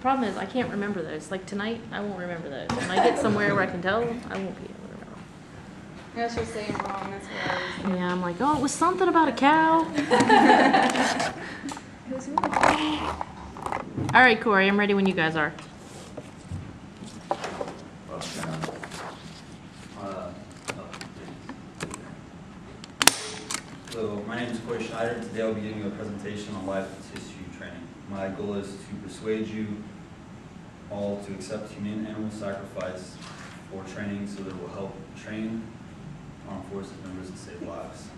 Problem is, I can't remember those. Like tonight, I won't remember those. When I get somewhere where I can tell, I won't be able to remember. Yeah, she's saying wrong. That's what I was. Yeah, I'm like, oh, it was something about a cow. All right, Corey, I'm ready when you guys are. So my name is Corey Schneider. Today I'll be giving you a presentation on live tissue training. My goal is to persuade you all to accept humane animal sacrifice for training so that it will help train armed forces members and save lives.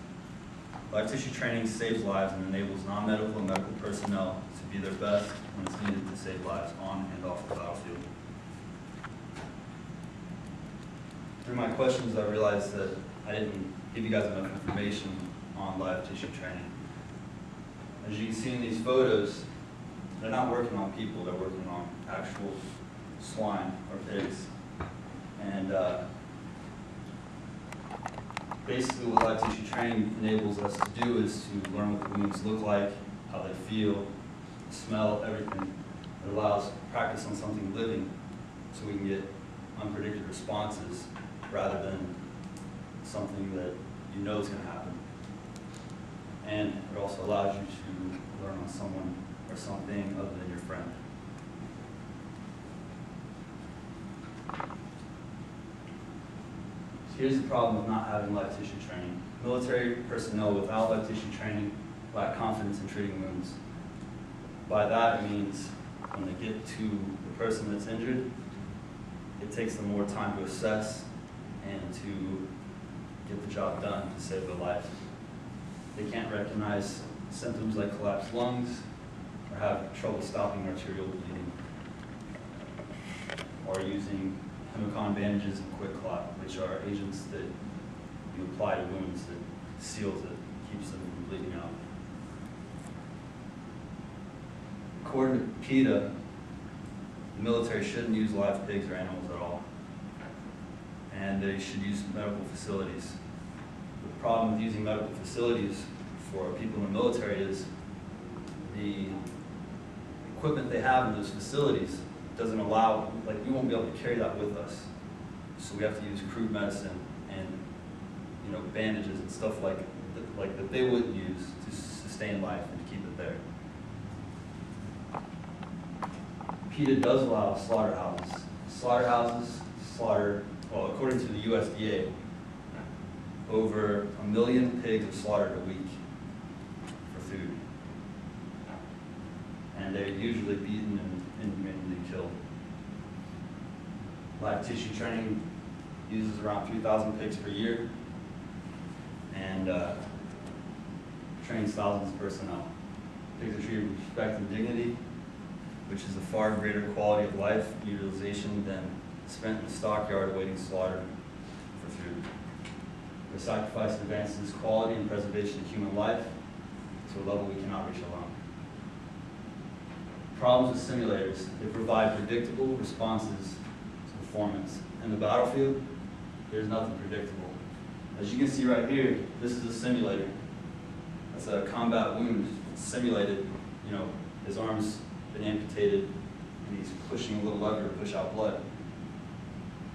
Live tissue training saves lives and enables non-medical and medical personnel to be their best when it's needed to save lives on and off the battlefield. Through my questions, I realized that I didn't give you guys enough information on live tissue training. As you can see in these photos, they're not working on people, they're working on actual swine or pigs. And basically what live tissue training enables us to do is to learn what the wounds look like, how they feel, smell, everything. It allows practice on something living so we can get unpredicted responses rather than something that you know is going to happen. And it also allows you to learn on someone or something other than your friend. So here's the problem with not having live tissue training. Military personnel without live tissue training lack confidence in treating wounds. By that it means when they get to the person that's injured, it takes them more time to assess and to get the job done to save their life. They can't recognize symptoms like collapsed lungs or have trouble stopping arterial bleeding or using Hemicon bandages and Quick Clot, which are agents that you apply to wounds that seals it, keeps them from bleeding out. According to PETA, the military shouldn't use live pigs or animals at all, and they should use medical facilities. The problem with using medical facilities for people in the military is the equipment they have in those facilities doesn't allow, like we won't be able to carry that with us. So we have to use crude medicine and bandages and stuff like that they wouldn't use to sustain life and to keep it there. PETA does allow slaughterhouses. Slaughterhouses slaughter, well, according to the USDA, over 1 million pigs are slaughtered a week for food. And they're usually beaten and inhumanely killed. Live tissue training uses around 3,000 pigs per year and trains thousands of personnel. Pigs are treated with respect and dignity, which is a far greater quality of life utilization than spent in the stockyard awaiting slaughter for food. The sacrifice advances quality and preservation of human life to a level we cannot reach alone. Problems with simulators. They provide predictable responses to performance. In the battlefield, there's nothing predictable. As you can see right here, this is a simulator. That's a combat wound. It's simulated, his arm's been amputated and he's pushing a little lever to push out blood.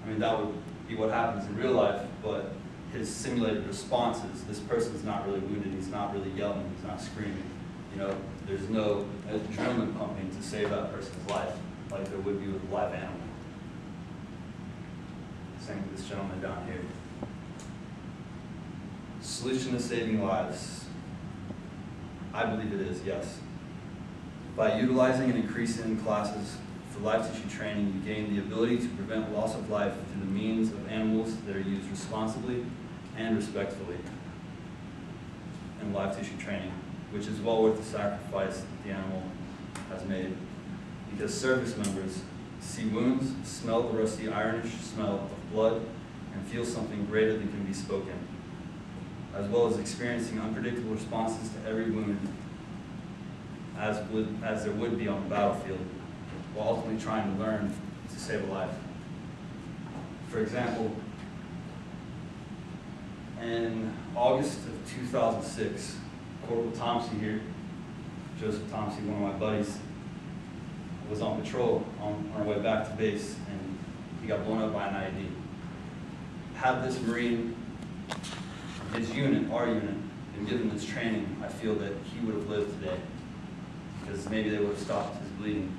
I mean, that would be what happens in real life, but his simulated responses, this person's not really wounded, he's not really yelling, he's not screaming. There's no adrenaline pumping to save that person's life like there would be with a live animal. Same with this gentleman down here. Solution to saving lives. I believe it is, yes. By utilizing and increasing classes for live tissue training, you gain the ability to prevent loss of life through the means of animals that are used responsibly and respectfully in live tissue training, which is well worth the sacrifice that the animal has made. Because service members see wounds, smell the rusty ironish smell of blood, and feel something greater than can be spoken, as well as experiencing unpredictable responses to every wound as there would be on the battlefield, while ultimately trying to learn to save a life. For example, in August of 2006, Corporal Thompson here, Joseph Thompson, one of my buddies, was on patrol on our way back to base, and he got blown up by an IED. Had this Marine, his unit, our unit, been given this training, I feel that he would have lived today, because maybe they would have stopped his bleeding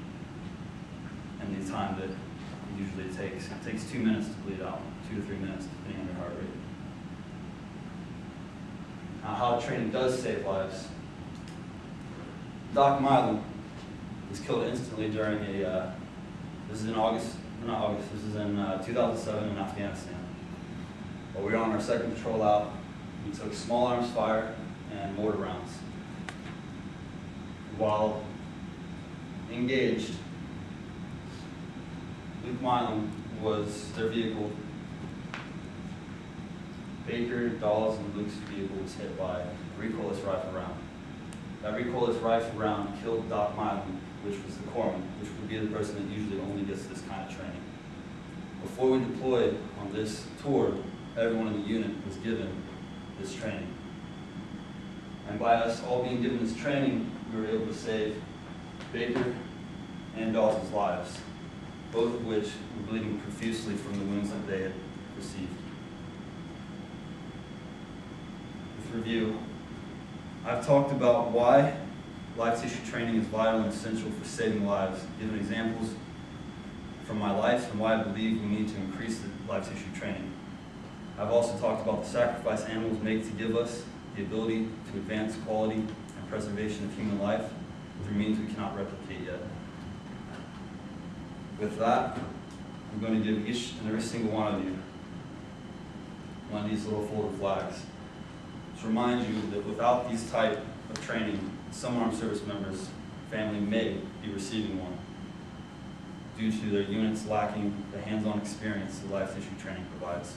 in the time that it usually takes. It takes 2 minutes to bleed out, 2 to 3 minutes, depending on your heart rate. Now, how training does save lives. Doc Milam was killed instantly during a, this is in August, not August, this is in 2007 in Afghanistan. While we were on our second patrol out, we took small arms fire and mortar rounds. While engaged, Luke Milam was their vehicle. Baker, Dawes, and Luke's vehicle was hit by a recoilless rifle round. That recoilless rifle round killed Doc Milam, which was the corpsman, which would be the person that usually only gets this kind of training. Before we deployed on this tour, everyone in the unit was given this training. And by us all being given this training, we were able to save Baker and Dawes' lives, both of which were bleeding profusely from the wounds that they had received. With review, I've talked about why live tissue training is vital and essential for saving lives, given examples from my life and why I believe we need to increase the live tissue training. I've also talked about the sacrifice animals make to give us the ability to advance quality and preservation of human life through means we cannot replicate yet. With that, I'm going to give each and every single one of you one of these little folded flags to remind you that without these type of training, some armed service members' family may be receiving one due to their units lacking the hands-on experience that live tissue training provides.